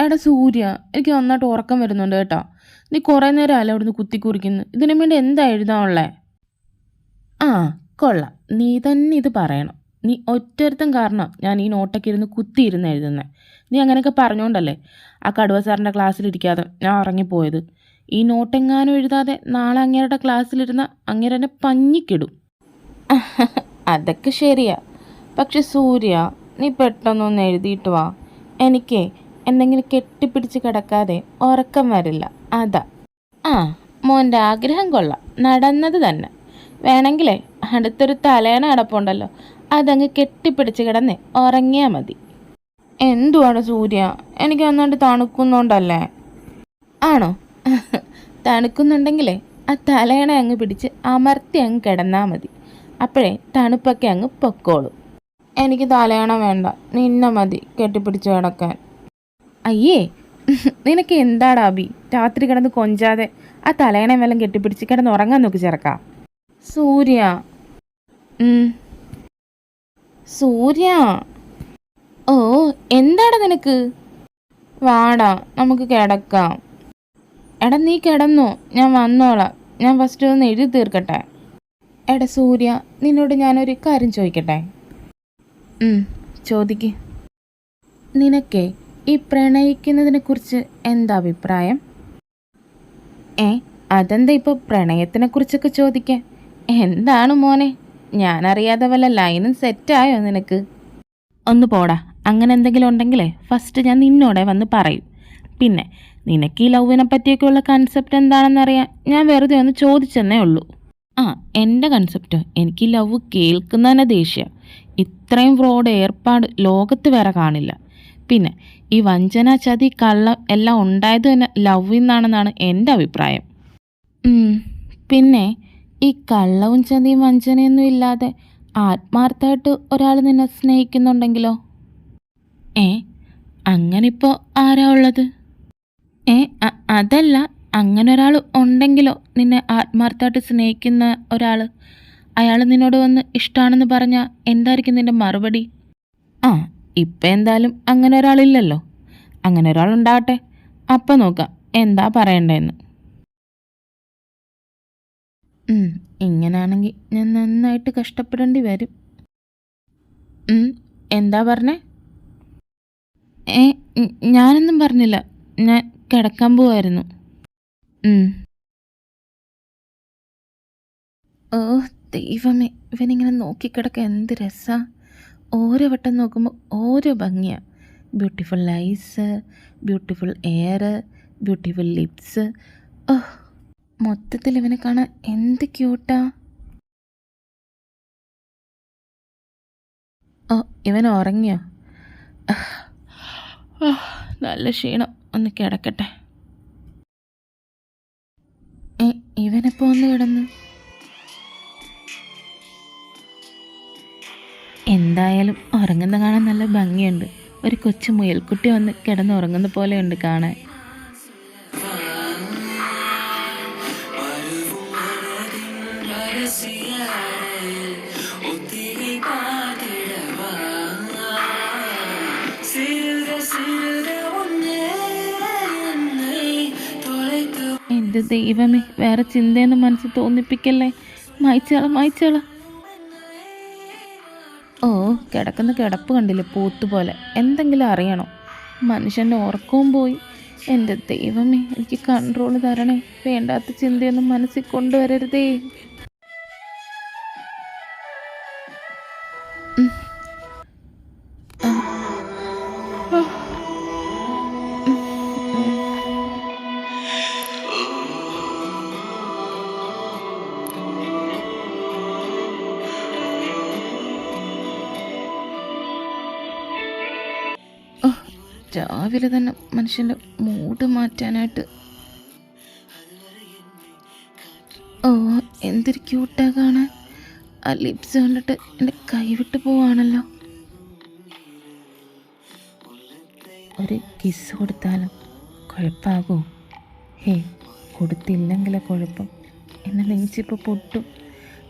എടാ സൂര്യ, എനിക്ക് നന്നായിട്ട് ഉറക്കം വരുന്നുണ്ട് കേട്ടോ. നീ കുറേ നേരം അല്ല അവിടുന്ന് കുത്തിക്കുറിക്കുന്നു. ഇതിനു വേണ്ടി എന്താ എഴുതാനുള്ളേ? ആ, കൊള്ളാം. നീ തന്നെ ഇത് പറയണം. നീ ഒറ്റൊരുത്തം കാരണം ഞാൻ ഈ നോട്ടൊക്കെ ഇരുന്ന് കുത്തിയിരുന്ന് എഴുതുന്നത്. നീ അങ്ങനെയൊക്കെ പറഞ്ഞുകൊണ്ടല്ലേ ആ കടുവ സാറിൻ്റെ ക്ലാസ്സിലിരിക്കാതെ ഞാൻ ഉറങ്ങിപ്പോയത്. ഈ നോട്ടെങ്ങാനും എഴുതാതെ നാളെ അങ്ങേരുടെ ക്ലാസ്സിലിരുന്ന അങ്ങേരെന്നെ പഞ്ഞിക്കിടും. അതൊക്കെ ശരിയാ. പക്ഷെ സൂര്യ, നീ പെട്ടെന്നൊന്ന് എഴുതിയിട്ട് വാ. എനിക്കേ എന്തെങ്കിലും കെട്ടിപ്പിടിച്ച് കിടക്കാതെ ഉറക്കം വരില്ല, അതാ. ആ, മോൻ്റെ ആഗ്രഹം കൊള്ളാം, നടന്നത് തന്നെ. വേണമെങ്കിലേ അടുത്തൊരു തലേണ കിടപ്പുണ്ടല്ലോ, അതങ്ങ് കെട്ടിപ്പിടിച്ച് കിടന്ന് ഉറങ്ങിയാൽ മതി. എന്തുവാണ് സൂര്യ, എനിക്ക് നന്നായിട്ട് തണുക്കുന്നുണ്ടല്ലേ? ആണോ? തണുക്കുന്നുണ്ടെങ്കിലേ ആ തലേണ അങ്ങ് പിടിച്ച് അമർത്തി അങ്ങ് കിടന്നാൽ മതി. അപ്പോഴേ തണുപ്പൊക്കെ അങ്ങ് പൊക്കോളും. എനിക്ക് തലേണ വേണ്ട, നിന്നെ മതി കെട്ടിപ്പിടിച്ച് കിടക്കാൻ. അയ്യേ, നിനക്ക് എന്താടാ അബി, രാത്രി കിടന്ന് കൊഞ്ചാതെ ആ തലേണ വല്ലതും കെട്ടിപ്പിടിച്ച് കിടന്ന് ഉറങ്ങാൻ നോക്കി ചേർക്കാം. സൂര്യ, സൂര്യ, ഓ എന്താടാ നിനക്ക്? വാടാ, നമുക്ക് കിടക്കാം. എടാ നീ കിടന്നോ, ഞാൻ വന്നോളാം. ഞാൻ ഫസ്റ്റ് ഒന്ന് എഴുതി തീർക്കട്ടെ. എടാ സൂര്യ, നിന്നോട് ഞാനൊരു കാര്യം ചോദിക്കട്ടെ? ചോദിക്ക്. നിനക്കേ ഈ പ്രണയിക്കുന്നതിനെ കുറിച്ച് എന്താ അഭിപ്രായം? അതെന്താ ഇപ്പോൾ പ്രണയത്തിനെ കുറിച്ചൊക്കെ ചോദിക്കാൻ? എന്താണ് മോനെ, ഞാനറിയാതെ വല്ല ലൈനും സെറ്റായോ നിനക്ക്? ഒന്ന് പോടാ. അങ്ങനെ എന്തെങ്കിലും ഉണ്ടെങ്കിലേ ഫസ്റ്റ് ഞാൻ നിന്നോടെ വന്ന് പറയും. പിന്നെ നിനക്ക് ഈ ലവിനെ പറ്റിയൊക്കെയുള്ള കൺസെപ്റ്റ് എന്താണെന്നറിയാൻ ഞാൻ വെറുതെ ഒന്ന് ചോദിച്ചെന്നേ ഉള്ളൂ. എൻ്റെ കൺസെപ്റ്റ്, എനിക്ക് ലവ് കേൾക്കുന്നതന്നെ ദേഷ്യം. ഇത്രയും ഫ്രോഡ് ഏർപ്പാട് ലോകത്ത് വേറെ കാണില്ല. പിന്നെ ഈ വഞ്ചന, ചതി, കള്ളം എല്ലാം ഉണ്ടായത് തന്നെ ലവിൽ നിന്നാണെന്നാണ് എൻ്റെ അഭിപ്രായം. പിന്നെ ഈ കള്ളവും ചതിയും വഞ്ചനയൊന്നും ഇല്ലാതെ ആത്മാർത്ഥമായിട്ട് ഒരാൾ നിന്നെ സ്നേഹിക്കുന്നുണ്ടെങ്കിലോ? അങ്ങനിപ്പോൾ ആരാ ഉള്ളത്? അതല്ല, അങ്ങനെ ഒരാൾ ഉണ്ടെങ്കിലോ, നിന്നെ ആത്മാർത്ഥമായിട്ട് സ്നേഹിക്കുന്ന ഒരാൾ, അയാൾ നിന്നോട് വന്ന് ഇഷ്ടമാണെന്ന് പറഞ്ഞാൽ എന്തായിരിക്കും നിൻ്റെ മറുപടി? ഇപ്പം എന്തായാലും അങ്ങനെ ഒരാളില്ലല്ലോ. അങ്ങനെ ഒരാളുണ്ടാകട്ടെ, അപ്പം നോക്കാം എന്താ പറയണ്ടേന്ന്. ഇങ്ങനാണെങ്കിൽ ഞാൻ നന്നായിട്ട് കഷ്ടപ്പെടേണ്ടി വരും. എന്താ പറഞ്ഞേ? ഞാനൊന്നും പറഞ്ഞില്ല, ഞാൻ കിടക്കാൻ പോവായിരുന്നു. ഓ ദൈവമേ, ഇവനിങ്ങനെ നോക്കിക്കിടക്കാൻ എന്ത് രസാ. ഓരോ വട്ടം നോക്കുമ്പോൾ ഓരോ ഭംഗിയാണ്. Beautiful ice, beautiful air, beautiful lips. മൊത്തത്തിൽ ഇവനെ കാണാൻ എന്ത് ക്യൂട്ടാ. ഇവൻ ഉറങ്ങിയോ? നല്ല ക്ഷീണം, ഒന്ന് കിടക്കട്ടെ. ഇവനെപ്പോൾ ഒന്ന് കിടന്ന്? എന്തായാലും ഉറങ്ങുന്ന കാണാൻ നല്ല ഭംഗിയുണ്ട്. ഒരു കൊച്ചു മുയൽക്കുട്ടി വന്ന് കിടന്നുറങ്ങുന്ന പോലെയുണ്ട് കാണാൻ. എൻ്റെ ദൈവമേ, വേറെ ചിന്തയൊന്നും മനസ്സിൽ തോന്നിപ്പിക്കല്ലേ. മായ്ച്ചോളാം. കിടക്കുന്ന കിടപ്പ് കണ്ടില്ലേ, പോത്തുപോലെ. എന്തെങ്കിലും അറിയണോ? മനുഷ്യൻ്റെ ഉറക്കവും പോയി. എൻ്റെ ദൈവമേ, എനിക്ക് കൺട്രോൾ തരണേ. വേണ്ടാത്ത ചിന്തയൊന്നും മനസ്സിൽ കൊണ്ടുവരരുതേ. രാവിലെ തന്നെ മനുഷ്യൻ്റെ മൂഡ് മാറ്റാനായിട്ട്. എന്തൊരു ക്യൂട്ടാ കാണാൻ. ആ ലിപ്സ് കണ്ടിട്ട് എൻ്റെ കൈവിട്ട് പോവാണല്ലോ. ഒരു കിസ് കൊടുത്താലോ? കുഴപ്പമാകോ? കൊടുത്തില്ലെങ്കിലോ കുഴപ്പം. എന്നെ നെഞ്ചിപ്പോൾ പൊട്ടും.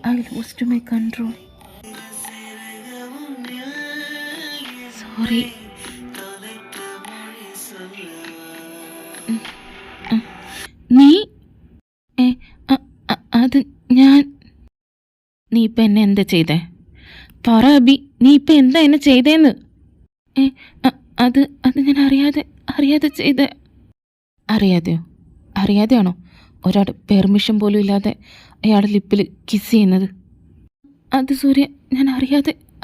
I lost my control. Sorry. അത് ഞാൻ... നീ ഇപ്പം എന്നെ എന്താ ചെയ്തേ? പറ അബി, നീ ഇപ്പം എന്താ എന്നെ ചെയ്തേന്ന്? അത് അത് ഞാൻ അറിയാതെ ചെയ്തേ. അറിയാതെയോ? അറിയാതെയാണോ ഒരാൾ പെർമിഷൻ പോലും ഇല്ലാതെ അയാളുടെ ലിപ്പിൽ കിസ് ചെയ്യുന്നത്? അത് സൂര്യ, ഞാൻ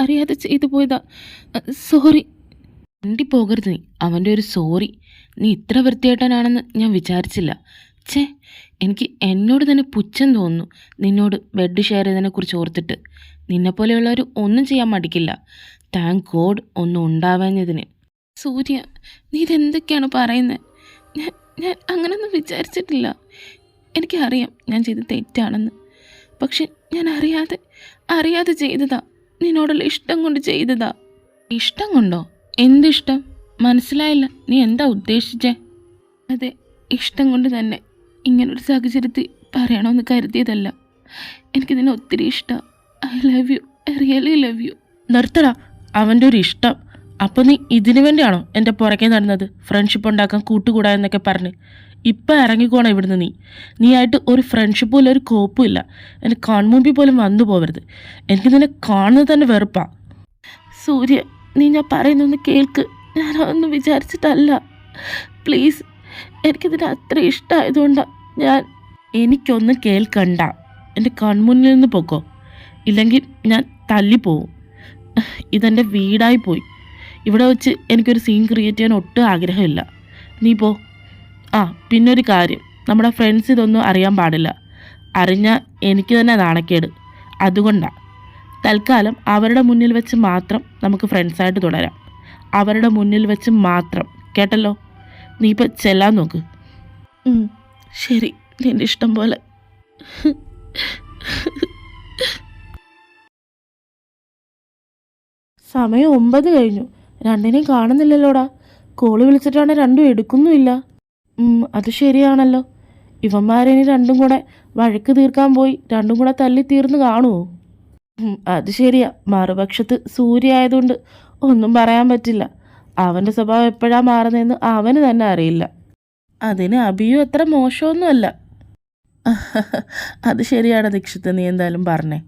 അറിയാതെ ചെയ്തു പോയതാ. സോറി. വണ്ടി പോകരുത് നീ. അവൻ്റെ ഒരു സോറി. നീ ഇത്ര വൃത്തികെട്ടനാണെന്ന് ഞാൻ വിചാരിച്ചില്ല. ഛേ, എനിക്ക് എന്നോട് തന്നെ പുച്ഛം തോന്നുന്നു നിന്നോട് ബെഡ് ഷെയർ ചെയ്തതിനെക്കുറിച്ച് ഓർത്തിട്ട്. നിന്നെപ്പോലെയുള്ളവർ ഒന്നും ചെയ്യാൻ മടിക്കില്ല. താങ്ക് ഗോഡ് ഒന്നും ഉണ്ടാവാഞ്ഞതിന്. സൂര്യ, നീ ഇതെന്തൊക്കെയാണ് പറയുന്നത്? ഞാൻ അങ്ങനൊന്നും വിചാരിച്ചിട്ടില്ല. എനിക്കറിയാം ഞാൻ ചെയ്ത് തെറ്റാണെന്ന്. പക്ഷെ ഞാൻ അറിയാതെ ചെയ്തതാ. നിന്നോടുള്ള ഇഷ്ടം കൊണ്ട് ചെയ്തതാ. ഇഷ്ടം കൊണ്ടോ? എന്തിഷ്ടം? മനസ്സിലായില്ല. നീ എന്താ ഉദ്ദേശിച്ചേ? അതെ, ഇഷ്ടം കൊണ്ട് തന്നെ. ഇങ്ങനൊരു സാഹചര്യത്തിൽ പറയണമെന്ന് കരുതിയതല്ല. എനിക്കിതിനെ ഒത്തിരി ഇഷ്ടം. I love you, I really love you. നിർത്തടാ, അവൻ്റെ ഒരു ഇഷ്ടം. അപ്പോൾ നീ ഇതിനു വേണ്ടിയാണോ എൻ്റെ പുറകെ നടന്നത്? ഫ്രണ്ട്ഷിപ്പ് ഉണ്ടാക്കാൻ കൂട്ടുകൂടാ എന്നൊക്കെ പറഞ്ഞ്. ഇപ്പം ഇറങ്ങിക്കോണം ഇവിടുന്ന്. നീ ആയിട്ട് ഒരു ഫ്രണ്ട്ഷിപ്പും ഇല്ല, ഒരു കോപ്പും ഇല്ല. എൻ്റെ കൺമുമ്പിൽ പോലും വന്നു പോകരുത്. എനിക്ക് നിന്നെ കാണുന്നത് തന്നെ വെറുപ്പാ. സൂര്യ, നീ ഞാൻ പറയുന്നൊന്ന് കേൾക്ക്. ഞാനതൊന്നും വിചാരിച്ചിട്ടല്ല. പ്ലീസ്, എനിക്കിതിന് അത്ര ഇഷ്ടമായതുകൊണ്ടാണ് എനിക്കൊന്നും കേൾക്കണ്ട. എൻ്റെ കൺമുന്നിൽ നിന്ന് പൊക്കോ, ഇല്ലെങ്കിൽ ഞാൻ തല്ലിപ്പോവും. ഇതെൻ്റെ വീടായി പോയി. ഇവിടെ വെച്ച് എനിക്കൊരു സീൻ ക്രിയേറ്റ് ചെയ്യാൻ ഒട്ടും ആഗ്രഹമില്ല. നീ പോ. പിന്നൊരു കാര്യം, നമ്മുടെ ഫ്രണ്ട്സ് ഇതൊന്നും അറിയാൻ പാടില്ല. അറിഞ്ഞാൽ എനിക്ക് തന്നെ നാണക്കേട്. അതുകൊണ്ടാണ് തൽക്കാലം അവരുടെ മുന്നിൽ വെച്ച് മാത്രം നമുക്ക് ഫ്രണ്ട്സായിട്ട് തുടരാം. അവരുടെ മുന്നിൽ വെച്ച് മാത്രം, കേട്ടല്ലോ? നീ ഇപ്പം ചെല്ലാൻ നോക്ക്. ശരി, നിൻ്റെ ഇഷ്ടം പോലെ. സമയം 9 കഴിഞ്ഞു. രണ്ടിനെയും കാണുന്നില്ലല്ലോടാ. കോള് വിളിച്ചിട്ടാണ് രണ്ടും എടുക്കുന്നുമില്ല. അത് ശരിയാണല്ലോ. ഇവന്മാരിനി രണ്ടും കൂടെ വഴക്ക് തീർക്കാൻ പോയി രണ്ടും കൂടെ തല്ലി തീർന്ന് കാണുമോ? അത് ശരിയാ. മറുപക്ഷത്ത് സൂര്യ ആയതുകൊണ്ട് ഒന്നും പറയാൻ പറ്റില്ല. അവൻ്റെ സ്വഭാവം എപ്പോഴാണ് മാറുന്നതെന്ന് അവന് തന്നെ അറിയില്ല. അതിന് അഭിയും അത്ര മോശമൊന്നുമല്ല. അത് ശരിയാണ് ദീക്ഷിത്ത്, നീ എന്തായാലും പറഞ്ഞേ.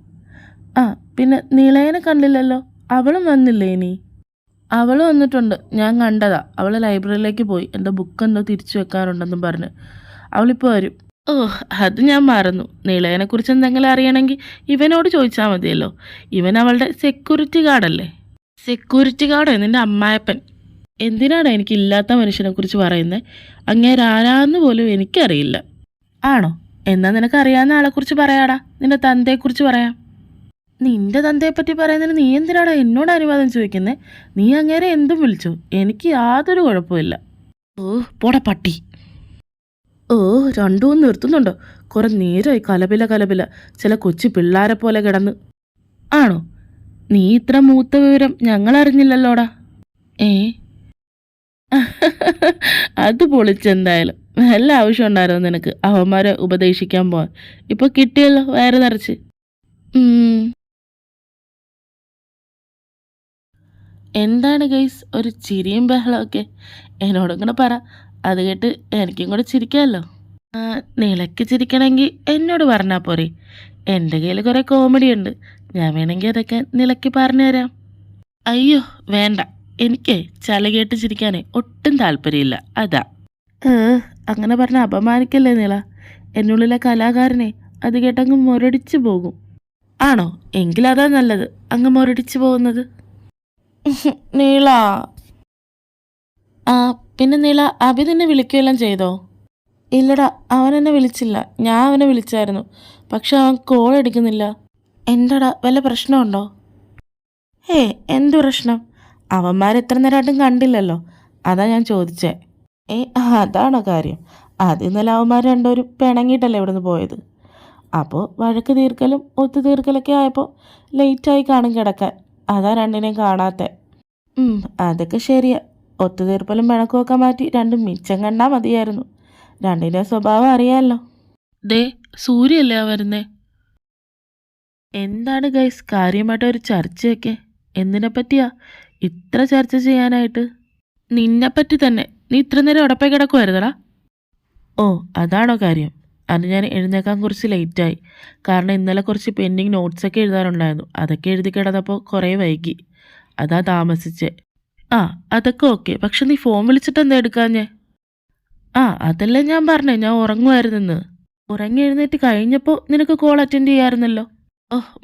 പിന്നെ നിളയനെ കണ്ടില്ലല്ലോ. അവളും വന്നില്ലേ ഇനി? അവൾ വന്നിട്ടുണ്ട്, ഞാൻ കണ്ടതാ. അവൾ ലൈബ്രറിയിലേക്ക് പോയി. എൻ്റെ ബുക്ക് എന്തോ തിരിച്ചു വെക്കാറുണ്ടെന്നും പറഞ്ഞ്. അവളിപ്പോൾ വരും. അത് ഞാൻ മറന്നു. നിളയനെക്കുറിച്ച് എന്തെങ്കിലും അറിയണമെങ്കിൽ ഇവനോട് ചോദിച്ചാൽ മതിയല്ലോ. ഇവൻ അവളുടെ സെക്യൂരിറ്റി ഗാർഡല്ലേ? സെക്യൂരിറ്റി ഗാർഡോ? നിൻ്റെ അമ്മായപ്പൻ. എന്തിനാണ് എനിക്കില്ലാത്ത മനുഷ്യനെക്കുറിച്ച് പറയുന്നത്? അങ്ങേരാരാന്ന് പോലും എനിക്കറിയില്ല. ആണോ? എന്നാൽ നിനക്കറിയാവുന്ന ആളെക്കുറിച്ച് പറയാടാ. നിൻ്റെ തന്തയെക്കുറിച്ച് പറയാം. നിൻ്റെ തന്തയെപ്പറ്റി പറയുന്നതിന് നീ എന്തിനാടാ എന്നോട് അനുവാദം ചോദിക്കുന്നത്? നീ അങ്ങേരെ എന്തും വിളിച്ചു, എനിക്ക് യാതൊരു കുഴപ്പമില്ല. പോടാ പട്ടി. രണ്ടും നിർത്തുന്നുണ്ടോ? കുറെ നേരമായി കലപില. ചില കൊച്ചു പിള്ളാരെ പോലെ കിടന്ന്. ആണോ? നീ ഇത്ര മൂത്ത വിവരം ഞങ്ങൾ അറിഞ്ഞില്ലല്ലോടാ. അത് പൊളിച്ചെന്തായാലും. നല്ല ആവശ്യം ഉണ്ടായിരുന്നു നിനക്ക് അവന്മാരെ ഉപദേശിക്കാൻ പോവാൻ. ഇപ്പൊ കിട്ടിയല്ലോ വയറ് നിറച്ച്. എന്താണ് ഗൈസ് ഒരു ചിരിയും ബഹളമൊക്കെ? എന്നോടിങ്ങനെ പറ. അത് കേട്ട് എനിക്കും കൂടെ ചിരിക്കാമല്ലോ. നിലയ്ക്ക് ചിരിക്കണമെങ്കിൽ എന്നോട് പറഞ്ഞാൽ പോരെ. എൻ്റെ കയ്യിൽ കുറേ കോമഡി ഉണ്ട്. ഞാൻ വേണമെങ്കിൽ അതൊക്കെ നിലയ്ക്ക് പറഞ്ഞുതരാം. അയ്യോ വേണ്ട, എനിക്ക് ചല കേട്ട് ചിരിക്കാനേ ഒട്ടും താല്പര്യമില്ല. അതാ. അങ്ങനെ പറഞ്ഞ അപമാനിക്കല്ലേ നില. എന്നുള്ളിലെ കലാകാരനെ അത് കേട്ടങ്ങ് മുരടിച്ചു പോകും. ആണോ? എങ്കിലതാ നല്ലത്, അങ്ങ് മുരടിച്ചു പോകുന്നത്. നീള. പിന്നെ നീള, അഭി നിന്നെ വിളിക്കുകയെല്ലാം ചെയ്തോ? ഇല്ലടാ, അവൻ എന്നെ വിളിച്ചില്ല. ഞാൻ അവനെ വിളിച്ചായിരുന്നു, പക്ഷെ അവൻ കോൾ എടുക്കുന്നില്ല. എന്താടാ, വല്ല പ്രശ്നമുണ്ടോ? എന്തു പ്രശ്നം? അവന്മാരെത്ര നേരമായിട്ടും കണ്ടില്ലല്ലോ, അതാ ഞാൻ ചോദിച്ചേ. അതാണോ കാര്യം? ആദ്യം ഇന്നലെ അവന്മാർ രണ്ടുപേരും പിണങ്ങിയിട്ടല്ലേ ഇവിടുന്ന് പോയത്. അപ്പോൾ വഴക്ക് തീർക്കലും ഒത്തുതീർക്കലൊക്കെ ആയപ്പോൾ ലേറ്റായി കാണും കിടക്കാൻ. അതാ രണ്ടിനെയും കാണാത്തെ. അതൊക്കെ ശരിയാ. ഒത്തുതീർപ്പലും പിണക്കുമൊക്കെ മാറ്റി രണ്ടും മിച്ചം കണ്ടാൽ മതിയായിരുന്നു. രണ്ടിൻ്റെ സ്വഭാവം അറിയാമല്ലോ. സൂര്യല്ലേ വരുന്നേ? എന്താണ് ഗൈസ് കാര്യമായിട്ടൊരു ചർച്ചയൊക്കെ? എന്തിനെ പറ്റിയാ ഇത്ര ചർച്ച ചെയ്യാനായിട്ട്? നിന്നെപ്പറ്റി തന്നെ. നീ ഇത്ര നേരം ഉടപ്പേ കിടക്കുമായിരുന്നടാ. അതാണോ കാര്യം? അത് ഞാൻ എഴുന്നേക്കാൻ കുറച്ച് ലേറ്റായി. കാരണം ഇന്നലെ കുറച്ച് പെൻഡിങ് നോട്ട്സൊക്കെ എഴുതാനുണ്ടായിരുന്നു. അതൊക്കെ എഴുതി കിടന്നപ്പോൾ കുറേ വൈകി. അതാ താമസിച്ചേ. ആ അതൊക്കെ ഓക്കെ. പക്ഷെ നീ ഫോൺ വിളിച്ചിട്ട് എന്താ എടുക്കാഞ്ഞേ? അതല്ലേ ഞാൻ പറഞ്ഞേ, ഞാൻ ഉറങ്ങുമായിരുന്നെന്ന്. ഉറങ്ങി എഴുന്നേറ്റ് കഴിഞ്ഞപ്പോൾ നിനക്ക് കോൾ അറ്റൻഡ് ചെയ്യാമായിരുന്നല്ലോ.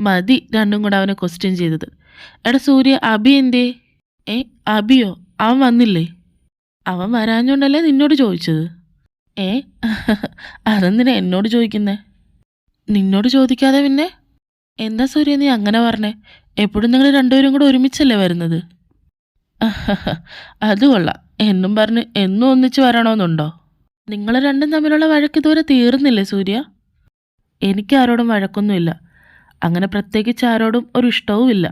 മതി രണ്ടും കൂടെ അവനെ ക്വസ്റ്റ്യൻ ചെയ്തത്. എടാ സൂര്യ, അബി എന്തേ? അബിയോ? അവൻ വന്നില്ലേ? അവൻ വരാഞ്ഞോണ്ടല്ലേ നിന്നോട് ചോദിച്ചത്. അതെന്തിനാ എന്നോട് ചോദിക്കുന്നേ? നിന്നോട് ചോദിക്കാതെ പിന്നെ? എന്താ സൂര്യ നീ അങ്ങനെ പറഞ്ഞേ? എപ്പോഴും നിങ്ങൾ രണ്ടുപേരും കൂടെ ഒരുമിച്ചല്ലേ വരുന്നത്? അത് കൊള്ളാം. എന്നും പറഞ്ഞ് എന്നും ഒന്നിച്ച് വരണമെന്നുണ്ടോ? നിങ്ങൾ രണ്ടും തമ്മിലുള്ള വഴക്ക് ഇതുവരെ തീർന്നില്ലേ സൂര്യ? എനിക്ക് ആരോടും വഴക്കൊന്നുമില്ല. അങ്ങനെ പ്രത്യേകിച്ച് ആരോടും ഒരു ഇഷ്ടവുമില്ല.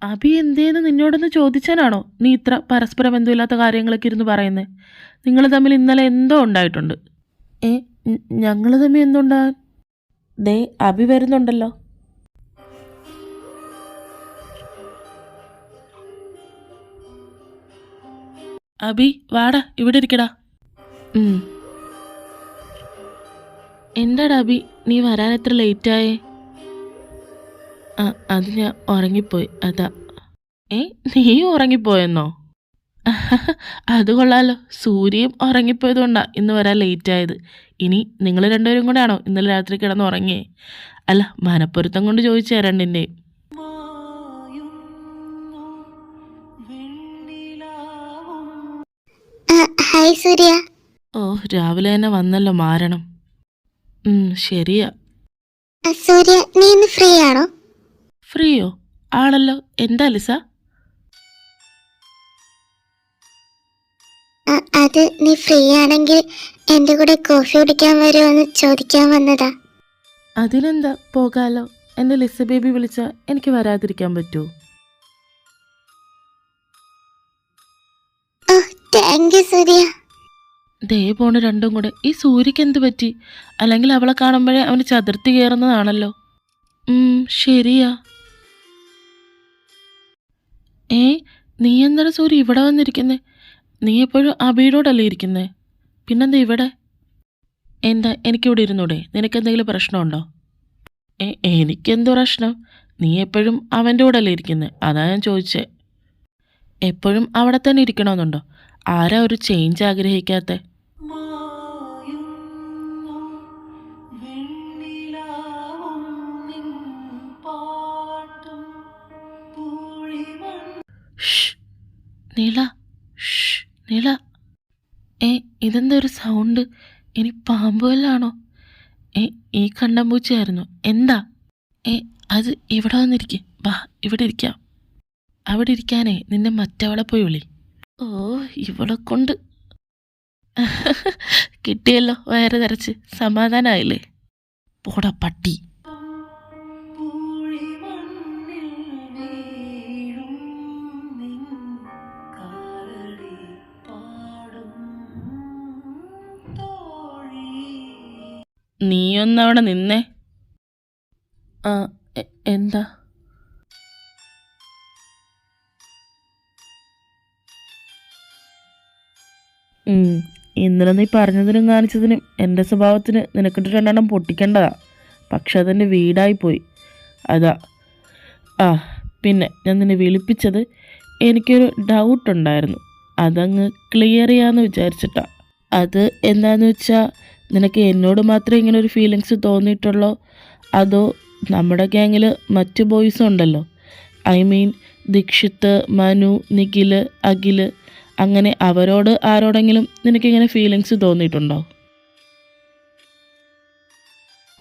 അബി എന്തേന്ന് നിന്നോടൊന്ന് ചോദിച്ചാനാണോ നീ ഇത്ര പരസ്പര ബന്ധമില്ലാത്ത കാര്യങ്ങളൊക്കെ ഇരുന്ന് പറയുന്നേ? നിങ്ങൾ തമ്മിൽ ഇന്നലെ എന്തോ ഉണ്ടായിട്ടുണ്ട്. ഞങ്ങൾ തമ്മിൽ എന്തുണ്ടാകാൻ? ദേ അബി വരുന്നുണ്ടല്ലോ. അബി വാടാ, ഇവിടെ ഇരിക്കടാ. എന്താടാ അബി, നീ വരാൻ എത്ര ലേറ്റായേ? അത് ഞാൻ ഉറങ്ങിപ്പോയി, അതാ. നീ ഉറങ്ങിപ്പോയെന്നോ? അത് കൊള്ളാലോ, സൂര്യയും ഉറങ്ങിപ്പോയതുകൊണ്ടാ ഇന്ന് വരാൻ ലേറ്റായത്. ഇനി നിങ്ങൾ രണ്ടുപേരും കൂടെ ആണോ ഇന്നലെ രാത്രി കിടന്ന് ഉറങ്ങിയേ? അല്ല, മനപ്പൊരുത്തം കൊണ്ട് ചോദിച്ചാ രണ്ടിൻ്റെയും. ഹായ് സൂര്യ. രാവിലെ തന്നെ വന്നല്ലോ മാരണം. ശരിയാ. സൂര്യ, നീ ഇന്ന് ഫ്രീ ആണോ? ഫ്രീയോ? ആണല്ലോ. എന്താ ലിസ? അത് നീ ഫ്രീ ആണെങ്കിൽ എൻ്റെ കൂടെ കോഫി കുടിക്കാൻ വരുമോ എന്ന് ചോദിക്കാൻ വന്നതാ. അതിനെന്താ, പോകാലോ. എൻ്റെ ലിസ ബേബി വിളിച്ചാൽ എനിക്ക് വരാതിരിക്കാൻ പറ്റുമോ? താങ്ക് യു സൂര്യ. ദേ പോണ് രണ്ടും കൂടെ. ഈ സൂര്യക്ക് എന്ത് പറ്റി? അല്ലെങ്കിൽ അവളെ കാണുമ്പോഴേ അവന് ചതുർത്തി കയറുന്നതാണല്ലോ. ശരിയാ. നീ എന്താണ് സൂര്യ ഇവിടെ വന്നിരിക്കുന്നേ? നീ എപ്പോഴും അബിയോടല്ലേ ഇരിക്കുന്നേ? പിന്നെന്താ ഇവിടെ? എന്താ എനിക്കിവിടെ ഇരുന്നൂടെ? നിനക്കെന്തെങ്കിലും പ്രശ്നമുണ്ടോ? എനിക്കെന്തോ പ്രശ്നം? നീ എപ്പോഴും അവൻ്റെ കൂടെ അല്ലേ ഇരിക്കുന്നത്? അതാ ഞാൻ ചോദിച്ചേ. എപ്പോഴും അവിടെ തന്നെ ഇരിക്കണമെന്നുണ്ടോ? ആരാ ഒരു ചേഞ്ച് ആഗ്രഹിക്കാത്ത? നീല, നീല. ഇതെന്താ ഒരു സൗണ്ട്? ഇനി പാമ്പ് വല്ലാണോ? ഈ കണ്ടമ്പൂച്ചയായിരുന്നു. എന്താ? അത് ഇവിടെ വന്നിരിക്കും. വാ, ഇവിടെ ഇരിക്കാം. അവിടെ ഇരിക്കാനേ നിന്നെ മറ്റവളെ പോയി വിളി. ഇവളെ കൊണ്ട് കിട്ടിയല്ലോ വയറ് നിറച്ച്. സമാധാനമായില്ലേ? പോടാ പട്ടി. നീയൊന്നവിടെ നിന്നേ. എന്താ? ഇന്നലെ നീ പറഞ്ഞതിനും കാണിച്ചതിനും എൻ്റെ സ്വഭാവത്തിന് നിനക്കിട്ട് രണ്ടെണ്ണം പൊട്ടിക്കേണ്ടതാ. പക്ഷെ അതെൻ്റെ വീടായിപ്പോയി, അതാ. പിന്നെ ഞാൻ നിന്നെ വിളിപ്പിച്ചത് എനിക്കൊരു ഡൗട്ടുണ്ടായിരുന്നു. അതങ്ങ് ക്ലിയർ ചെയ്യാമെന്ന് വിചാരിച്ചിട്ടാ. അത് എന്താണെന്ന് വെച്ചാൽ, നിനക്ക് എന്നോട് മാത്രമേ ഇങ്ങനെ ഒരു ഫീലിങ്സ് തോന്നിയിട്ടുള്ളോ, അതോ നമ്മുടെ ഗ്യാങ്ങിൽ മറ്റു ബോയ്സും ഉണ്ടല്ലോ, ഐ മീൻ ദീക്ഷിത്ത്, മനു, നിഖിൽ, അഖിൽ, അങ്ങനെ അവരോട് ആരോടെങ്കിലും നിനക്കിങ്ങനെ ഫീലിങ്സ് തോന്നിയിട്ടുണ്ടോ?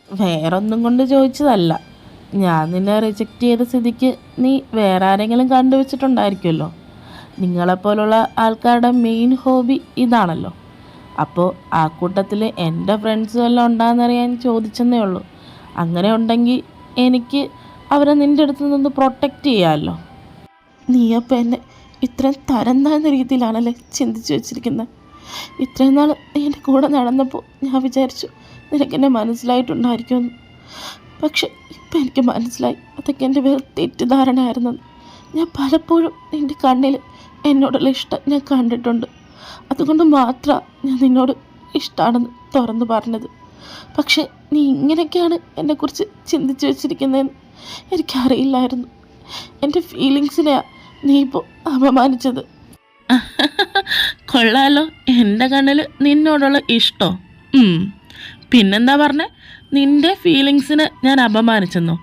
വേറൊന്നും കൊണ്ട് ചോദിച്ചതല്ല. ഞാൻ നിന്നെ റിജക്റ്റ് ചെയ്ത സ്ഥിതിക്ക് നീ വേറെ ആരെങ്കിലും കണ്ടുവച്ചിട്ടുണ്ടായിരിക്കുമല്ലോ. നിങ്ങളെപ്പോലുള്ള ആൾക്കാരുടെ മെയിൻ ഹോബി ഇതാണല്ലോ. അപ്പോൾ ആ കൂട്ടത്തിൽ എൻ്റെ ഫ്രണ്ട്സ് വല്ലതും ഉണ്ടാകുന്നറിയാൻ ചോദിച്ചെന്നേ ഉള്ളൂ. അങ്ങനെ ഉണ്ടെങ്കിൽ എനിക്ക് അവരെ നിൻ്റെ അടുത്ത് നിന്ന് പ്രൊട്ടക്റ്റ് ചെയ്യാമല്ലോ. നീയപ്പോൾ എന്നെ ഇത്രയും തരം താഴ്ന്ന രീതിയിലാണല്ലേ ചിന്തിച്ച് വെച്ചിരിക്കുന്നത്. ഇത്രയും നാൾ നീ എൻ്റെ കൂടെ നടന്നപ്പോൾ ഞാൻ വിചാരിച്ചു നിനക്കെന്നെ മനസ്സിലായിട്ടുണ്ടായിരിക്കുമെന്ന്. പക്ഷെ ഇപ്പം എനിക്ക് മനസ്സിലായി അതൊക്കെ എൻ്റെ വേറെ തെറ്റിദ്ധാരണ ആയിരുന്നെന്ന്. ഞാൻ പലപ്പോഴും നിൻ്റെ കണ്ണിൽ എന്നോടുള്ള ഇഷ്ടം ഞാൻ കണ്ടിട്ടുണ്ട്. അതുകൊണ്ട് മാത്രമാണ് ഞാൻ നിന്നോട് ഇഷ്ടമാണെന്ന് തുറന്നു പറഞ്ഞത്. പക്ഷെ നീ ഇങ്ങനെയൊക്കെയാണ് എന്നെക്കുറിച്ച് ചിന്തിച്ച് വെച്ചിരിക്കുന്നതെന്ന് എനിക്കറിയില്ലായിരുന്നു. എൻ്റെ ഫീലിങ്സിനെയാണ് നീ ഇപ്പോൾ അപമാനിച്ചത്. കൊള്ളാലോ, എൻ്റെ കണ്ണിൽ നിന്നോടുള്ള ഇഷ്ടോ? പിന്നെന്താ പറഞ്ഞേ? നിൻ്റെ ഫീലിങ്സിന് ഞാൻ അപമാനിച്ചെന്നോ?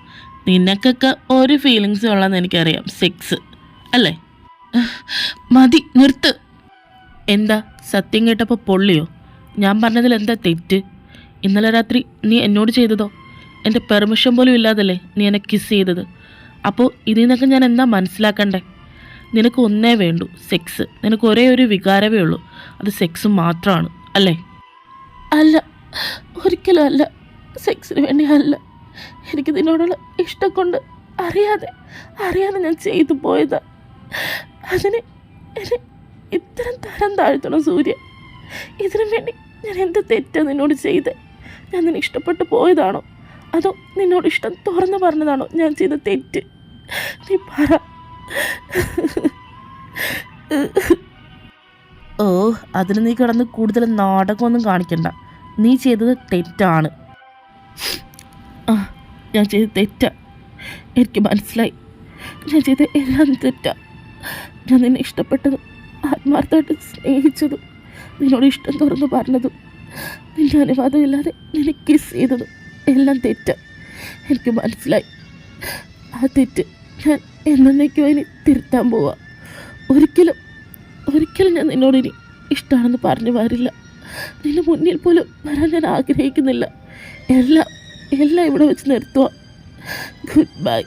നിനക്കൊക്കെ ഒരു ഫീലിങ്സ് ഉള്ളതെന്ന് എനിക്കറിയാം, സെക്സ് അല്ലേ? മതി, നിർത്ത്. എന്താ സത്യം കേട്ടപ്പോൾ പൊള്ളിയോ? ഞാൻ പറഞ്ഞതിൽ എന്താ തെറ്റ്? ഇന്നലെ രാത്രി നീ എന്നോട് ചെയ്തതോ? എൻ്റെ പെർമിഷൻ പോലും ഇല്ലാതല്ലേ നീ എന്നെ കിസ് ചെയ്തത്? അപ്പോൾ ഇതിൽ നിന്നൊക്കെ ഞാൻ എന്താ മനസ്സിലാക്കണ്ടേ? നിനക്ക് ഒന്നേ വേണ്ടൂ, സെക്സ്. നിനക്ക് ഒരേ ഒരു വികാരമേ ഉള്ളൂ, അത് സെക്സ് മാത്രമാണ് അല്ലേ? അല്ല, ഒരിക്കലും അല്ല. സെക്സിന് വേണ്ടി അല്ല. എനിക്ക് നിന്നോടുള്ള ഇഷ്ടം കൊണ്ട് അറിയാതെ ഞാൻ ചെയ്തു പോയതാ. അതിന് എന്നെ ഇത്തരം തരം താഴ്ത്തണം സൂര്യ? ഇതിനു വേണ്ടി ഞാൻ എന്ത് തെറ്റാണ് നിന്നോട് ചെയ്തേ? ഞാൻ നിന്നെ ഇഷ്ടപ്പെട്ടു പോയതാണോ? അതോ നിന്നോട് ഇഷ്ടം തുറന്നു പറഞ്ഞതാണോ ഞാൻ ചെയ്ത തെറ്റ്? നീ പറ. ഓ, അതിന് നീ കിടന്ന് കൂടുതൽ നാടകമൊന്നും കാണിക്കണ്ട. നീ ചെയ്തത് തെറ്റാണ്. ഞാൻ ചെയ്ത തെറ്റാ, എനിക്ക് മനസ്സിലായി. ഞാൻ ചെയ്ത എല്ലാം തെറ്റാ. ഞാൻ നിന്നെ ഇഷ്ടപ്പെട്ടതും ആത്മാർത്ഥമായിട്ട് സ്നേഹിച്ചതും നിന്നോട് ഇഷ്ടം തുറന്നു പറഞ്ഞതും നിന്റെ അനുവാദമില്ലാതെ നിന്നെ കിസ് ചെയ്തതും എല്ലാം തെറ്റാ, എനിക്ക് മനസ്സിലായി. ആ തെറ്റ് ഞാൻ എന്നേക്കും ഇനി തിരുത്താൻ പോവാ. ഒരിക്കലും ഞാൻ നിന്നോട് ഇനി ഇഷ്ടമാണെന്ന് പറഞ്ഞു വരില്ല. നിന്റെ മുന്നിൽ പോലും വരാൻ ഞാൻ ആഗ്രഹിക്കുന്നില്ല. എല്ലാം ഇവിടെ വെച്ച് നിർത്തുക. Good bye.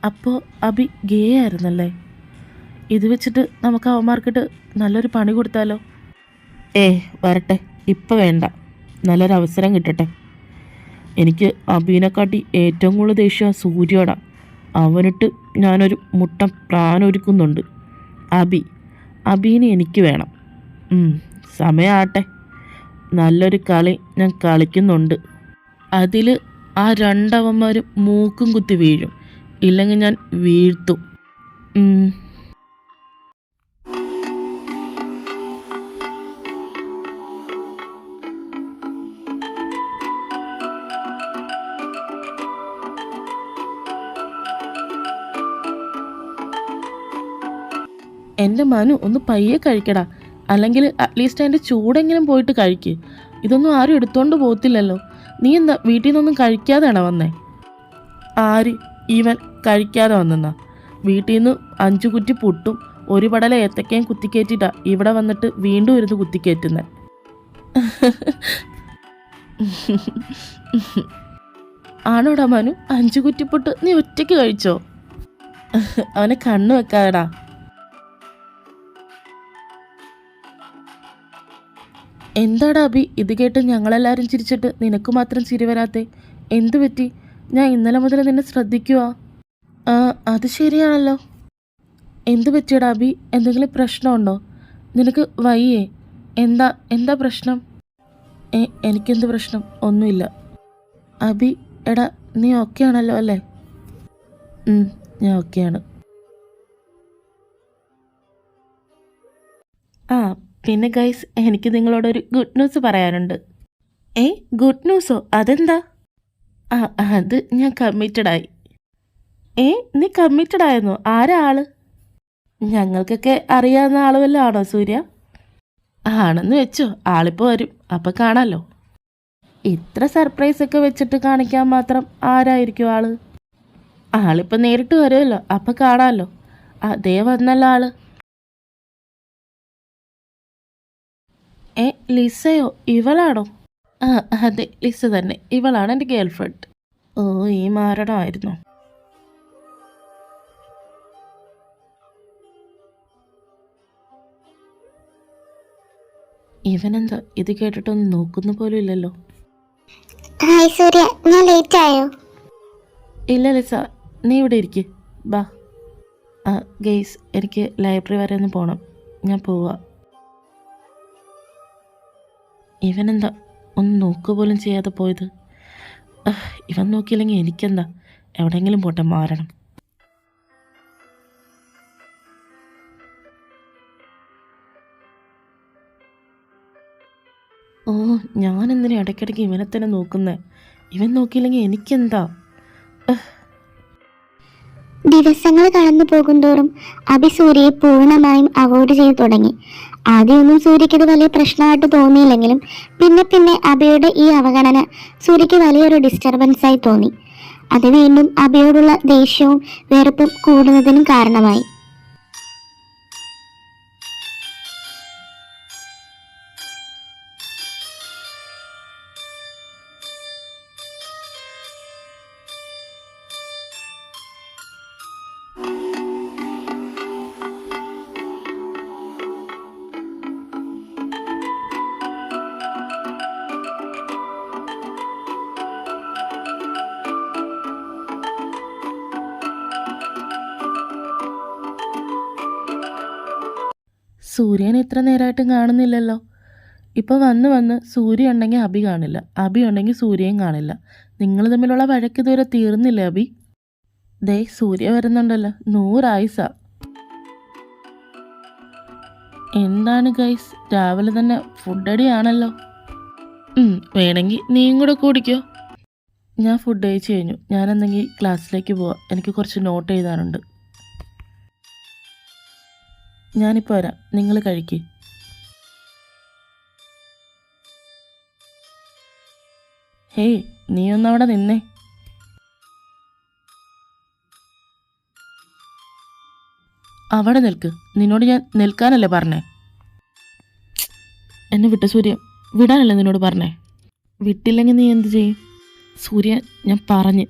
അപ്പോൾ അബി ഗേ ആയിരുന്നല്ലേ? ഇത് വെച്ചിട്ട് നമുക്ക് അവന്മാർക്കിട്ട് നല്ലൊരു പണി കൊടുത്താലോ? വരട്ടെ, ഇപ്പം വേണ്ട, നല്ലൊരു അവസരം കിട്ടട്ടെ. എനിക്ക് അബീനെക്കാട്ടി ഏറ്റവും കൂടുതൽ ദേഷ്യം സൂര്യയോടാണ്. അവനിട്ട് ഞാനൊരു മുട്ടൻ പ്ലാൻ ഒരുക്കുന്നുണ്ട്. അബീനെ എനിക്ക് വേണം. സമയമാട്ടെ, നല്ലൊരു കളി ഞാൻ കളിക്കുന്നുണ്ട്. അതിൽ ആ രണ്ടവന്മാരും മൂക്കും കുത്തി വീഴും, ഇല്ലെങ്കിൽ ഞാൻ വീഴ്ത്തും. എൻ്റെ മനു, ഒന്ന് പയ്യെ കഴിക്കടാ, അല്ലെങ്കിൽ അറ്റ്ലീസ്റ്റ് അതിൻ്റെ ചൂടെങ്കിലും പോയിട്ട് കഴിക്ക്. ഇതൊന്നും ആരും എടുത്തോണ്ട് പോകത്തില്ലല്ലോ. നീ എന്താ വീട്ടിൽ നിന്നൊന്നും കഴിക്കാതെയാണോ വന്നേ? ആര്? ഇവൻ കഴിക്കാതെ വന്നെന്നാ? വീട്ടിൽ നിന്ന് 5 കുറ്റി പുട്ടും 1 പടല ഏത്തക്കയും കുത്തിക്കയറ്റിട്ടാ ഇവിടെ വന്നിട്ട് വീണ്ടും ഇരുന്ന് കുത്തിക്കയറ്റുന്നത്. ആണോടാ മനു? 5 കുറ്റിപ്പുട്ട് നീ ഒറ്റയ്ക്ക് കഴിച്ചോ? അവനെ കണ്ണു വെക്കാതെടാ. എന്താടാ അബി, ഇത് കേട്ട് ഞങ്ങളെല്ലാവരും ചിരിച്ചിട്ട് നിനക്ക് മാത്രം ചിരി വരാത്തേ? എന്തു പറ്റി? ഞാൻ ഇന്നലെ മുതൽ നിന്നെ ശ്രദ്ധിക്കുക. അത് ശരിയാണല്ലോ. എന്തു പറ്റിയടാ അബി? എന്തെങ്കിലും പ്രശ്നമുണ്ടോ? നിനക്ക് വയ്യേ? എന്താ പ്രശ്നം? എനിക്കെന്ത് പ്രശ്നം? ഒന്നുമില്ല. അബി എടാ, നീ ഓക്കെ ആണല്ലോ അല്ലേ? ഞാൻ ഓക്കെയാണ്. പിന്നെ ഗൈസ്, എനിക്ക് നിങ്ങളോടൊരു ഗുഡ് ന്യൂസ് പറയാനുണ്ട്. ഗുഡ് ന്യൂസോ? അതെന്താ? അത് ഞാൻ കമ്മിറ്റഡായി. നീ കമ്മിറ്റഡ് ആയിരുന്നോ? ആരാ ആള്? ഞങ്ങൾക്കൊക്കെ അറിയാവുന്ന ആള് വല്ലതും ആണോ സൂര്യ? ആണെന്ന് വെച്ചോ, ആളിപ്പോൾ വരും, അപ്പം കാണാമല്ലോ. ഇത്ര സർപ്രൈസൊക്കെ വെച്ചിട്ട് കാണിക്കാൻ മാത്രം ആരായിരിക്കും ആള്? ആളിപ്പോൾ നേരിട്ട് വരുമല്ലോ, അപ്പം കാണാമല്ലോ. അതേ വന്നല്ലോ ആള്. ലിസയോ? ഇവളാണോ? അതെ, ലിസ തന്നെ. ഇവളാണ് എൻ്റെ ഗേൾ ഫ്രണ്ട്. ഈ മാരണമായിരുന്നു. ഇവനെന്താ ഇത് കേട്ടിട്ടൊന്നും നോക്കുന്ന പോലും ഇല്ലല്ലോ. ഹായ് സൂര്യ, ഞാൻ ലേറ്റ് ആയോ? ഇല്ല ലിസ, നീ ഇവിടെ ഇരിക്ക്, ബാ. ഗെയ്സ്, എനിക്ക് ലൈബ്രറി വരെ ഒന്ന് പോകണം, ഞാൻ പോവാ. ഇവനെന്താ ഒന്ന് നോക്കുക പോലും ചെയ്യാതെ പോയത്? ഇവൻ നോക്കിയില്ലെങ്കിൽ എനിക്കെന്താ, എവിടെയെങ്കിലും പോട്ടെ, മാറണം. ഓ, ഞാനെന്തിനാ ഇടയ്ക്കിടയ്ക്ക് ഇവനെ തന്നെ നോക്കുന്നേ? ഇവൻ നോക്കിയില്ലെങ്കിൽ എനിക്കെന്താ? ദിവസങ്ങൾ കടന്നു പോകുന്തോറും അഭി സൂര്യയെ പൂർണ്ണമായും അവോയ്ഡ് ചെയ്തു തുടങ്ങി. ആദ്യമൊന്നും സൂര്യയ്ക്കത് വലിയ പ്രശ്നമായിട്ട് തോന്നിയില്ലെങ്കിലും പിന്നെ പിന്നെ അഭിയുടെ ഈ അവഗണന സൂര്യയ്ക്ക് വലിയൊരു ഡിസ്റ്റർബൻസ് ആയി തോന്നി. അത് വീണ്ടും അഭിയോടുള്ള ദേഷ്യവും വെറുപ്പും കൂടുന്നതിനും കാരണമായി. സൂര്യനെ ഇത്ര നേരമായിട്ടും കാണുന്നില്ലല്ലോ. ഇപ്പോൾ വന്ന് സൂര്യ ഉണ്ടെങ്കിൽ അഭി കാണില്ല, അഭി ഉണ്ടെങ്കിൽ സൂര്യയും കാണില്ല. നിങ്ങൾ തമ്മിലുള്ള വഴക്ക് ഇതുവരെ തീർന്നില്ലേ അഭി? ദേ സൂര്യ വരുന്നുണ്ടല്ലോ, 100 ആയുസ. എന്താണ് ഗൈസ്, രാവിലെ തന്നെ ഫുഡ് അടിയാണല്ലോ. വേണമെങ്കിൽ നീയും കൂടെ കുടിക്കോ? ഞാൻ ഫുഡ് കഴിച്ച് കഴിഞ്ഞു. ഞാനെന്തെങ്കിൽ ക്ലാസ്സിലേക്ക് പോവാം, എനിക്ക് കുറച്ച് നോട്ട് എഴുതാനുണ്ട്. ഞാനിപ്പോൾ വരാം, നിങ്ങൾ കഴിക്ക്. ഹേയ്, നീ ഒന്നവിടെ നിന്നേ. അവിടെ നിൽക്ക്, നിന്നോട് ഞാൻ നിൽക്കാനല്ലേ പറഞ്ഞേ? എന്നെ വിട്ട സൂര്യ, വിടാനല്ലേ നിന്നോട് പറഞ്ഞേ? വിട്ടില്ലെങ്കിൽ നീ എന്ത് ചെയ്യും? സൂര്യ, ഞാൻ പറഞ്ഞ്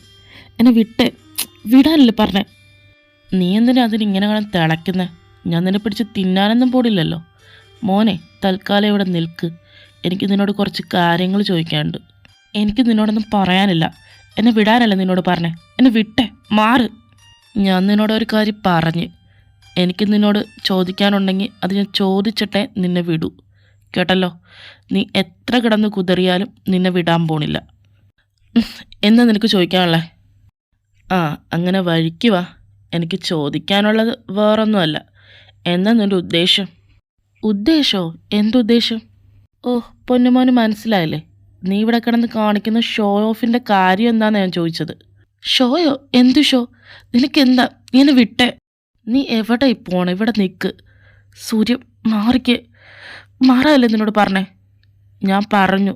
എന്നെ വിടാനല്ലേ പറഞ്ഞേ? നീ എന്തിനാ അതിനിങ്ങനെ കാണാൻ തിളയ്ക്കുന്നേ? ഞാൻ നിന്നെ പിടിച്ച് തിന്നാനൊന്നും പോടില്ലല്ലോ. മോനെ, തൽക്കാലം ഇവിടെ നിൽക്ക്, എനിക്ക് നിന്നോട് കുറച്ച് കാര്യങ്ങൾ ചോദിക്കാനുണ്ട്. എനിക്ക് നിന്നോടൊന്നും പറയാനില്ല. എന്നെ വിടാനല്ലേ നിന്നോട് പറഞ്ഞേ? എന്നെ വിട്ടേ, മാറ്. ഞാൻ നിന്നോട് ഒരു കാര്യം പറഞ്ഞ്, എനിക്ക് നിന്നോട് ചോദിക്കാനുണ്ടെങ്കിൽ അത് ഞാൻ ചോദിച്ചിട്ടേ നിന്നെ വിടൂ, കേട്ടല്ലോ? നീ എത്ര കിടന്ന് കുതറിയാലും നിന്നെ വിടാൻ പോണില്ല. എന്താ നിനക്ക് ചോദിക്കാനുള്ളേ? അങ്ങനെ വഴിക്ക് വാ. എനിക്ക് ചോദിക്കാനുള്ളത് വേറൊന്നുമല്ല. എന്താ നിൻ്റെ ഉദ്ദേശം? ഉദ്ദേശമോ? എന്തുദ്ദേശം? പൊന്നുമോന് മനസ്സിലായില്ലേ? നീ ഇവിടെ കിടന്ന് കാണിക്കുന്ന ഷോ ഓഫിൻ്റെ കാര്യം എന്താണെന്ന് ഞാൻ ചോദിച്ചത്. ഷോയോ? എന്തു ഷോ? നിനക്കെന്താ? നീ എന്നെ വിട്ടേ. നീ എവിടെ പോണേ? ഇവിടെ നിൽക്ക്. സൂര്യ, മാറാല്ലേ നിന്നോട് പറഞ്ഞേ? ഞാൻ പറഞ്ഞു,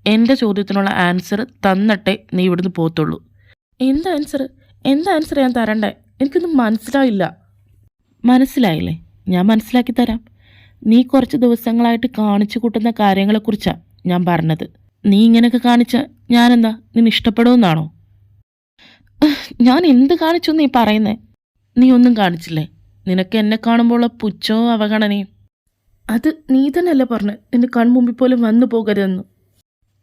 എൻ്റെ ചോദ്യത്തിനുള്ള ആൻസർ തന്നിട്ടേ നീ ഇവിടുന്ന് പോത്തുള്ളൂ. എന്താ ആൻസർ ഞാൻ തരണ്ടേ? എനിക്കൊന്നും മനസ്സിലായില്ല. മനസ്സിലായില്ലേ? ഞാൻ മനസ്സിലാക്കി തരാം. നീ കുറച്ച് ദിവസങ്ങളായിട്ട് കാണിച്ചു കൂട്ടുന്ന കാര്യങ്ങളെക്കുറിച്ചാണ് ഞാൻ പറഞ്ഞത്. നീ ഇങ്ങനെയൊക്കെ കാണിച്ച ഞാനെന്താ, നിന്നെ ഇഷ്ടപ്പെടുമെന്നാണോ? ഞാൻ എന്ത് കാണിച്ചു നീ പറയുന്നേ? നീ ഒന്നും കാണിച്ചില്ലേ? നിനക്ക് എന്നെ കാണുമ്പോഴുള്ള പുച്ഛവും അവഗണനയും. അത് നീ തന്നെയല്ലേ പറഞ്ഞ് നിന്റെ കൺമുമ്പിൽ പോലും വന്നു പോകരുതെന്ന്.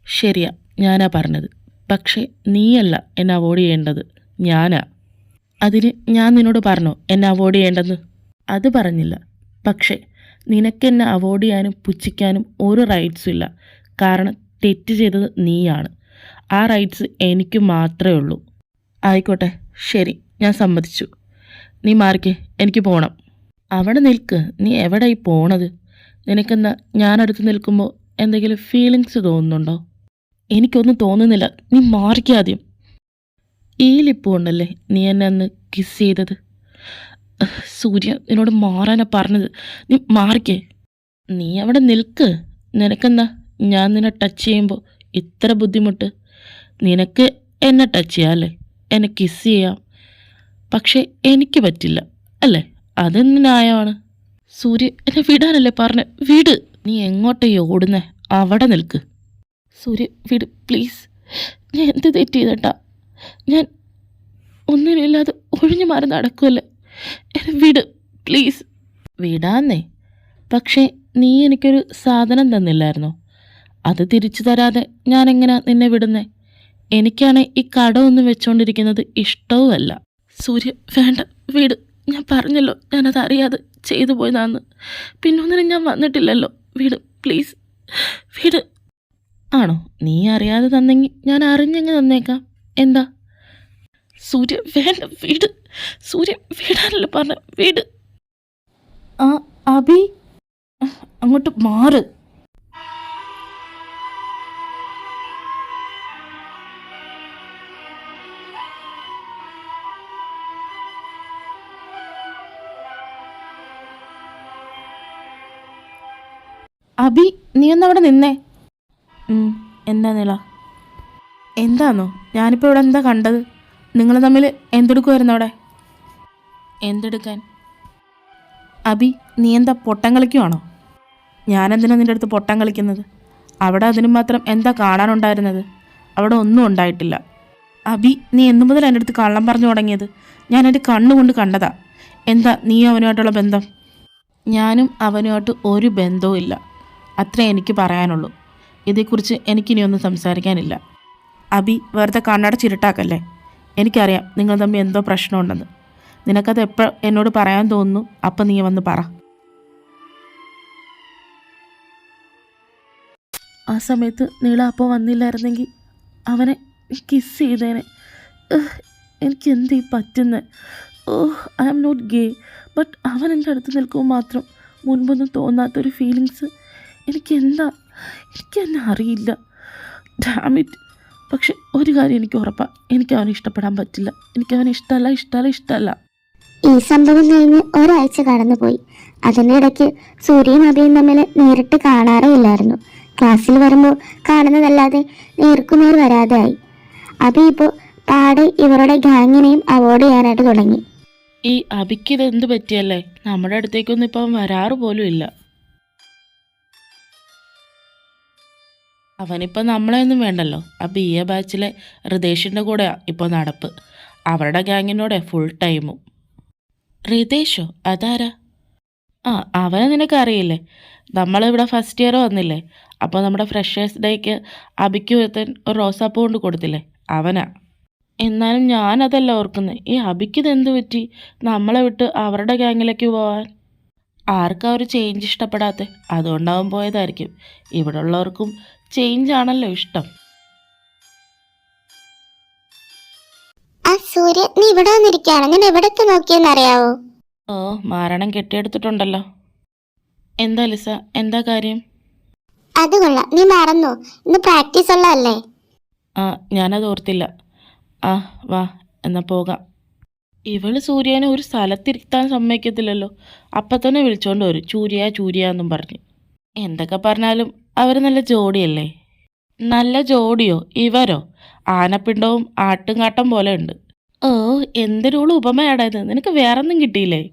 ശരിയാ, ഞാനാ പറഞ്ഞത്. പക്ഷേ നീയല്ല എന്നെ അവോയ്ഡ് ചെയ്യേണ്ടത്, ഞാനാ. അതിന് ഞാൻ നിന്നോട് പറഞ്ഞോ എന്നെ അവോയ്ഡ് ചെയ്യേണ്ടെന്ന്? അത് പറഞ്ഞില്ല. പക്ഷേ നിനക്കെന്നെ അവോയ്ഡ് ചെയ്യാനും പുച്ഛിക്കാനും ഒരു റൈറ്റ്സും ഇല്ല. കാരണം തെറ്റ് ചെയ്തത് നീയാണ്. ആ റൈറ്റ്സ് എനിക്ക് മാത്രമേ ഉള്ളൂ. ആയിക്കോട്ടെ, ശരി, ഞാൻ സമ്മതിച്ചു. നീ മാറിക്കേ, എനിക്ക് പോകണം. അവിടെ നിൽക്ക്. നീ എവിടെയായി പോണത്? നിനക്കെന്താ ഞാനടുത്ത് നിൽക്കുമ്പോൾ എന്തെങ്കിലും ഫീലിങ്സ് തോന്നുന്നുണ്ടോ? എനിക്കൊന്നും തോന്നുന്നില്ല. നീ മാറിക്കാദ്യം. ഈ ലിപ്പ് കൊണ്ടല്ലേ നീ എന്നെ അന്ന് കിസ് ചെയ്തത്? സൂര്യ, നിന്നോട് മാറാനാ പറഞ്ഞത്. നീ മാറിക്കേ. നീ അവിടെ നിൽക്ക്. നിനക്കെന്താ ഞാൻ നിന്നെ ടച്ച് ചെയ്യുമ്പോൾ ഇത്ര ബുദ്ധിമുട്ട്? നിനക്ക് എന്നെ ടച്ച് ചെയ്യാം അല്ലേ, എന്നെ കിസ് ചെയ്യാം. പക്ഷേ എനിക്ക് പറ്റില്ല അല്ലേ? അതെന്ത് ന്യായമാണ്? സൂര്യ, എന്നെ വിടാനല്ലേ പറഞ്ഞ? വിട്. നീ എങ്ങോട്ടേ ഓടുന്നേ? അവിടെ നിൽക്ക്. സൂര്യ, വിട് പ്ലീസ്. ഞാൻ എന്ത് തെറ്റ് ചെയ്തട്ടാ? ഞാൻ ഒന്നിനുമില്ലാതെ ഒഴിഞ്ഞു മാറി നടക്കുമല്ലേ? എന്നെ വിട് പ്ലീസ്. വിടാന്നേ. പക്ഷേ നീ എനിക്കൊരു സാധനം തന്നില്ലായിരുന്നോ? അത് തിരിച്ചു തരാതെ ഞാൻ എങ്ങനെയാ നിന്നെ വിടുന്നേ? എനിക്കാണ് ഈ കടമൊന്നും വെച്ചുകൊണ്ടിരിക്കുന്നത് ഇഷ്ടവുമല്ല. സൂര്യ, വേണ്ട, വിട്. ഞാൻ പറഞ്ഞല്ലോ, ഞാനത് അറിയാതെ ചെയ്തു പോയതാന്ന്. പിന്നൊന്നിനും ഞാൻ വന്നിട്ടില്ലല്ലോ. വിട് പ്ലീസ്, വിട്. ആണോ? നീ അറിയാതെ തന്നെങ്കിൽ ഞാൻ അറിഞ്ഞെങ്കിൽ തന്നേക്കാം. എന്താ? സൂര്യ, വേണ്ട, വിട്. സൂര്യ, വിടാനല്ലോ പറഞ്ഞ, വിട്. അഭി, അങ്ങോട്ട് മാറ്. അബി, നീ ഒന്നവിടെ നിന്നേ. എന്താ നില? എന്താന്നോ? ഞാനിപ്പോൾ ഇവിടെ എന്താ കണ്ടത്? നിങ്ങൾ തമ്മിൽ എന്തെടുക്കുമായിരുന്നു അവിടെ? എന്തെടുക്കാൻ? അബി, നീ എന്താ പൊട്ടം കളിക്കുവാണോ? ഞാനെന്തിനാ നിൻ്റെ അടുത്ത് പൊട്ടം കളിക്കുന്നത്? അവിടെ അതിന് മാത്രം എന്താ കാണാനുണ്ടായിരുന്നത്? അവിടെ ഒന്നും ഉണ്ടായിട്ടില്ല. അബി, നീ എന്നു മുതൽ എൻ്റെ അടുത്ത് കള്ളം പറഞ്ഞു തുടങ്ങിയത്? ഞാൻ എൻ്റെ കണ്ണുകൊണ്ട് കണ്ടതാ. എന്താ നീ അവനുമായിട്ടുള്ള ബന്ധം? ഞാനും അവനുമായിട്ട് ഒരു ബന്ധവും ഇല്ല. അത്രേ എനിക്ക് പറയാനുള്ളൂ. ഇതേക്കുറിച്ച് എനിക്കിനിയൊന്നും സംസാരിക്കാനില്ല. അബി, വെറുതെ കണ്ണടച്ചിരുട്ടാക്കല്ലേ. എനിക്കറിയാം നിങ്ങൾ തമ്മിൽ എന്തോ പ്രശ്നമുണ്ടെന്ന്. നിനക്കത് എപ്പോൾ എന്നോട് പറയാൻ തോന്നുന്നു അപ്പം നീ വന്ന് പറ. ആ സമയത്ത് നീള അപ്പോൾ വന്നില്ലായിരുന്നെങ്കിൽ അവനെ കിസ് ചെയ്തേനെ. എനിക്ക് എന്തീ പറ്റുന്നത്? I am not gay, but അവൻ എൻ്റെ അടുത്ത് നിൽക്കുമ്പോൾ മാത്രം മുൻപൊന്നും തോന്നാത്തൊരു ഫീലിങ്സ് എനിക്കെന്നെ അറിയില്ല. ഡാമിറ്റ്. പക്ഷെ ഒരു കാര്യം എനിക്ക് ഉറപ്പാണ്, എനിക്ക് അവനെ ഇഷ്ടപ്പെടാൻ പറ്റില്ല. എനിക്കവനെ ഇഷ്ടമല്ല. ഈ സംഭവം കഴിഞ്ഞ് ഒരാഴ്ച കടന്നുപോയി. അതിൻ്റെ ഇടയ്ക്ക് സൂര്യയും അഭിയും തമ്മിൽ നേരിട്ട് കാണാറേ ഇല്ലായിരുന്നു. ക്ലാസ്സിൽ വരുമ്പോൾ കാണുന്നതല്ലാതെ നേർക്കുനേർ വരാതെ ആയി. അഭി ഇപ്പോൾ പാടെ ഇവരുടെ ഗാങ്ങിനെയും അവോയ്ഡ് ചെയ്യാനായിട്ട് തുടങ്ങി. ഈ അഭിക്ക് ഇത് എന്ത് പറ്റിയല്ലേ? നമ്മുടെ അടുത്തേക്കൊന്നും ഇപ്പം വരാറ് പോലും ഇല്ല. അവനിപ്പോൾ നമ്മളെയൊന്നും വേണ്ടല്ലോ. ആ BA ബാച്ചിലെ ഹൃദേശിൻ്റെ കൂടെയാണ് ഇപ്പോൾ നടപ്പ്. അവരുടെ ഗാങ്ങിനോടെ ഫുൾ ടൈമും. ഹൃദേശോ? അതാരാ? അവനെ നിനക്കറിയില്ലേ? നമ്മളിവിടെ ഫസ്റ്റ് ഇയർ വന്നില്ലേ, അപ്പോൾ നമ്മുടെ ഫ്രഷേഴ്സ് ഡേക്ക് അബിക്ക് ഒരുത്തൻ ഒരു റോസാപ്പൂ കൊണ്ട് കൊടുത്തില്ലേ, അവനാ. എന്നാലും ഞാനതല്ല ഓർക്കുന്നത്. ഈ അബിക്കിത് എന്ത് പറ്റി നമ്മളെ വിട്ട് അവരുടെ ഗാങ്ങിലേക്ക് പോവാൻ? ആർക്കാ ഒരു ചേഞ്ച് ഇഷ്ടപ്പെടാത്തെ? അതുകൊണ്ടാവും പോയതായിരിക്കും. ഇവിടെ ഉള്ളവർക്കും ചേഞ്ച് ആണല്ലോ ഇഷ്ടം. സൂര്യ, നീ ഇവിടെ വന്നിരിക്കുകയാണ്. ഞാൻ എവിടത്തെ നോക്കിയെന്നറിയാവോ? മാരണം കെട്ടിയെടുത്തിട്ടുണ്ടല്ലോ. എന്താ ലിസ, എന്താ കാര്യം? അത് കൊള്ളാം, നീ മറന്നോ? ഇന്ന് പ്രാക്ടീസ് ഉള്ളതല്ലേ? ഞാനത് ഓർത്തില്ല. വാ എന്നാ പോകാം. ഇവള് സൂര്യനെ ഒരു സ്ഥലത്തിരുത്താൻ സമ്മതിക്കത്തില്ലല്ലോ. അപ്പം തന്നെ വിളിച്ചോണ്ട് വരും, ചൂര്യ എന്നും പറഞ്ഞ്. എന്തൊക്കെ പറഞ്ഞാലും അവർ നല്ല ജോഡിയല്ലേ? നല്ല ജോഡിയോ? ഇവരോ? ആനപ്പിണ്ടവും ആട്ടുംകാട്ടം പോലെ ഉണ്ട്. എന്തൊരു ഉപമയാടായത്. നിനക്ക് വേറൊന്നും കിട്ടിയില്ലേ?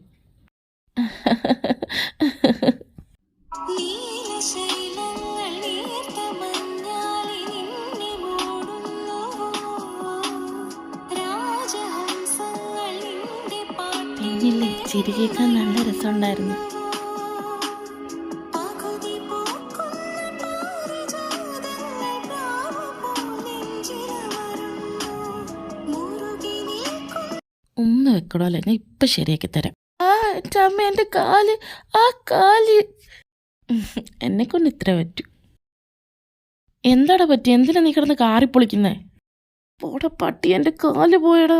ചിരി കേൾക്കാൻ നല്ല രസമുണ്ടായിരുന്നു. ഉമ്മ വെക്കണമല്ലേ? ഞാൻ ഇപ്പം ശരിയാക്കി തരാം. എൻ്റെ അമ്മ, എൻ്റെ കാല്, കാല്. എന്നെക്കൊണ്ട് ഇത്ര പറ്റൂ. എന്താടാ പറ്റി? എന്തിനാ നീ കിടന്ന് കാറിപ്പൊളിക്കുന്നേ? പോടാ പട്ടി, എൻ്റെ കാല് പോയടാ.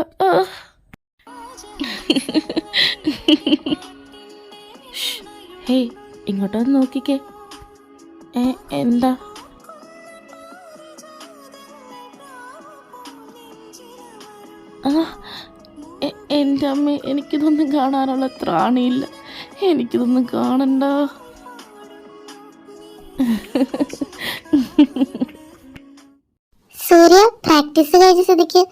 ഹേയ്, ഇങ്ങോട്ടൊന്ന് നോക്കിക്കേ. എന്താ? എൻ്റെ അമ്മ, എനിക്കിതൊന്നും കാണാനുള്ള ത്രാണിയില്ല. എനിക്കിതൊന്നും കാണണ്ട. സൂര്യ, പ്രാക്ടീസ് കഴിഞ്ഞ സ്ഥിതിക്ക്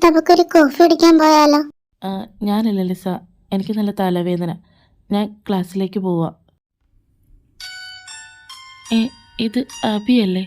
നമുക്കൊരു കോഫി കുടിക്കാൻ പോയാലോ? ഞാനല്ല ലിസ, എനിക്ക് നല്ല തലവേദന. ഞാൻ ക്ലാസ്സിലേക്ക് പോവാ. ഇത് അബിയല്ലേ?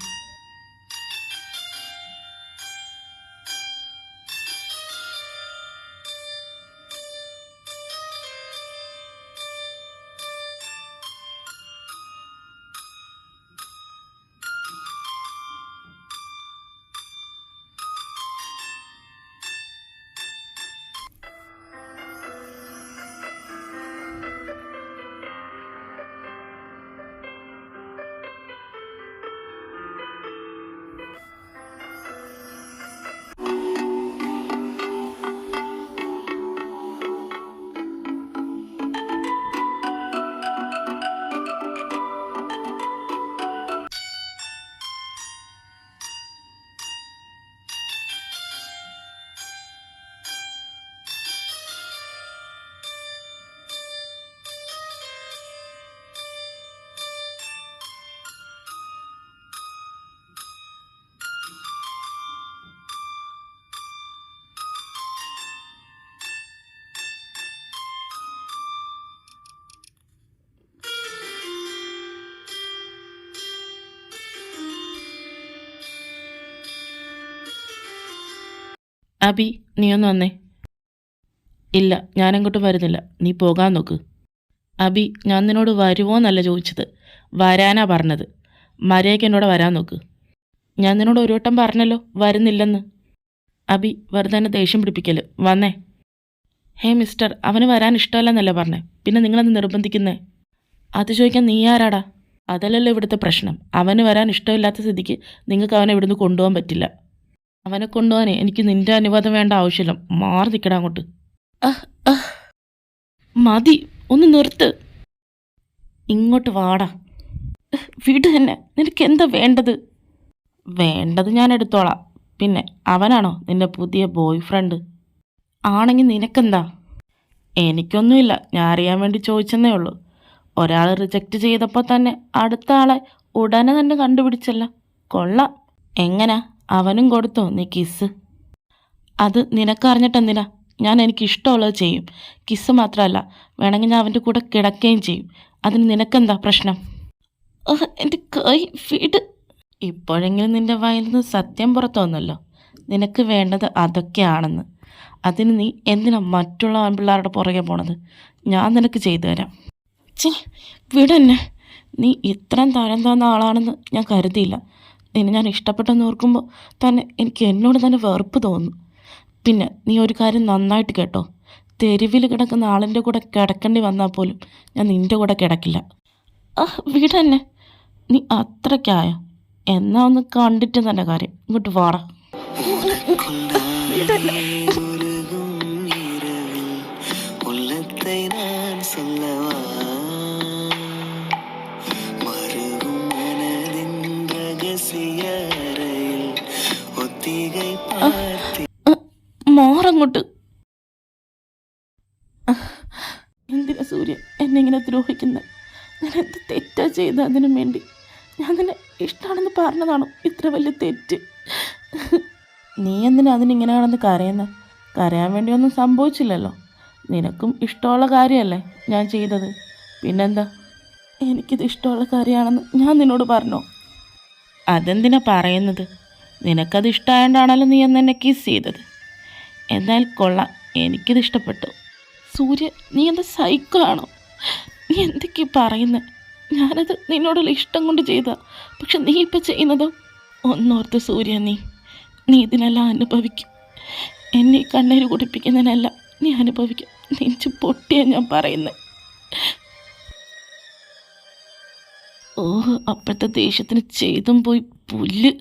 അബി, നീ ഒന്ന് വന്നേ. ഇല്ല, ഞാനങ്ങോട്ട് വരുന്നില്ല, നീ പോകാൻ നോക്ക്. അബി, ഞാൻ നിന്നോട് വരുമോന്നല്ല ചോദിച്ചത്, വരാനാ പറഞ്ഞത്. മര്യാദയ്ക്ക് എന്നോട് വരാൻ നോക്ക്. ഞാൻ നിന്നോട് ഒരു വട്ടം പറഞ്ഞല്ലോ വരുന്നില്ലെന്ന്. അബി, വെറുതെ എന്നെ ദേഷ്യം പിടിപ്പിക്കല്. വന്നേ. ഹേ മിസ്റ്റർ, അവന് വരാൻ ഇഷ്ടമല്ലെന്നല്ലേ പറഞ്ഞേ, പിന്നെ നിങ്ങളെന്ന് നിർബന്ധിക്കുന്നേ? അത് ചോദിക്കാൻ നീ ആരാടാ? അതല്ലല്ലോ ഇവിടുത്തെ പ്രശ്നം. അവന് വരാൻ ഇഷ്ടമില്ലാത്ത സ്ഥിതിക്ക് നിങ്ങൾക്ക് അവനെ ഇവിടുന്ന് കൊണ്ടുപോകാൻ പറ്റില്ല. അവനെ കൊണ്ടുപോകാനേ എനിക്ക് നിൻ്റെ അനുവാദം വേണ്ട ആവശ്യമില്ല. മാറി നിൽക്കടാ അങ്ങോട്ട്. മതി, ഒന്ന് നിർത്ത്. ഇങ്ങോട്ട് വാടാ. വീട് തന്നെ. നിനക്ക് എന്താ വേണ്ടത്? വേണ്ടത് ഞാൻ എടുത്തോളാം. പിന്നെ അവനാണോ നിൻ്റെ പുതിയ ബോയ് ഫ്രണ്ട്? ആണെങ്കിൽ നിനക്കെന്താ? എനിക്കൊന്നുമില്ല, ഞാൻ അറിയാൻ വേണ്ടി ചോദിച്ചെന്നേ ഉള്ളൂ. ഒരാൾ റിജക്റ്റ് ചെയ്തപ്പോൾ തന്നെ അടുത്ത ആളെ ഉടനെ തന്നെ കണ്ടുപിടിച്ചല്ല. കൊള്ളാം. എങ്ങനാ, അവനും കൊടുത്തോ നീ കിസ്? അത് നിനക്കറിഞ്ഞിട്ടെന്തിനാ? ഞാൻ എനിക്ക് ഇഷ്ടമുള്ളത് ചെയ്യും. കിസ് മാത്രമല്ല, വേണമെങ്കിൽ ഞാൻ അവൻ്റെ കൂടെ കിടക്കുകയും ചെയ്യും. അതിന് നിനക്കെന്താ പ്രശ്നം? എൻ്റെ കൈ വീട്. ഇപ്പോഴെങ്കിലും നിൻ്റെ വായിൽ നിന്ന് സത്യം പുറത്തു വന്നല്ലോ. നിനക്ക് വേണ്ടത് അതൊക്കെയാണെന്ന്. അതിന് നീ എന്തിനാ മറ്റുള്ള ആൺപിള്ളേരുടെ പുറകെ പോണത്? ഞാൻ നിനക്ക് ചെയ്തു തരാം. വിടന്നെ. നീ ഇത്രയും തരം താന്ന ആളാണെന്ന് ഞാൻ കരുതിയില്ല. നിന്നെ ഞാൻ ഇഷ്ടപ്പെട്ടെന്ന് ഓർക്കുമ്പോൾ തന്നെ എനിക്ക് എന്നോട് തന്നെ വെറുപ്പ് തോന്നുന്നു. പിന്നെ നീ ഒരു കാര്യം നന്നായിട്ട് കേട്ടോ, തെരുവിൽ കിടക്കുന്ന ആളിൻ്റെ കൂടെ കിടക്കേണ്ടി വന്നാൽ പോലും ഞാൻ നിൻ്റെ കൂടെ കിടക്കില്ല. വിടന്നെ. നീ അത്രയ്ക്കായോ? എന്നാ ഒന്ന് കണ്ടിട്ട് തന്നെ കാര്യം. ഇങ്ങോട്ട് വാടാ. മാറങ്ങോട്ട്. എന്തിനാ സൂര്യ എന്നെ ഇങ്ങനെ ദ്രോഹിക്കുന്നത്? ഞാൻ എന്ത് തെറ്റാ ചെയ്ത അതിനു വേണ്ടി? ഞാൻ നിന്നെ ഇഷ്ടമാണെന്ന് പറഞ്ഞതാണോ ഇത്ര വലിയ തെറ്റ്? നീ എന്തിനാ അതിനിങ്ങനെയാണെന്ന് കരയുന്നത്? കരയാൻ വേണ്ടിയൊന്നും സംഭവിച്ചില്ലല്ലോ. നിനക്കും ഇഷ്ടമുള്ള കാര്യമല്ലേ ഞാൻ ചെയ്തത്. പിന്നെന്താ? എനിക്കിത് ഇഷ്ടമുള്ള കാര്യമാണെന്ന് ഞാൻ നിന്നോട് പറഞ്ഞോ? അതെന്തിനാ പറയുന്നത്? നിനക്കത് ഇഷ്ടമായതുകൊണ്ടാണല്ലോ നീ എന്നെ കിസ് ചെയ്തത്. എന്നാൽ കൊള്ളാം, എനിക്കിത് ഇഷ്ടപ്പെട്ടു. സൂര്യ, നീ എന്താ സൈക്കോ ആണോ? നീ എന്തൊക്കെയാ പറയുന്നത്? ഞാനത് നിന്നോടുള്ള ഇഷ്ടം കൊണ്ട് ചെയ്ത, പക്ഷെ നീ ഇപ്പം ചെയ്യുന്നതോ? ഒന്നോർത്ത് സൂര്യ, നീ ഇതിനെല്ലാം അനുഭവിക്കും. എന്നെ കണ്ണീര് കുടിപ്പിക്കുന്നതിനെല്ലാം നീ അനുഭവിക്കും. നെഞ്ചു പൊട്ടിയാ ഞാൻ പറയുന്നത്. ഓഹ്, അപ്പോഴത്തെ ദേഷ്യത്തിന് ചെയ്തും പോയി പുല്ല്.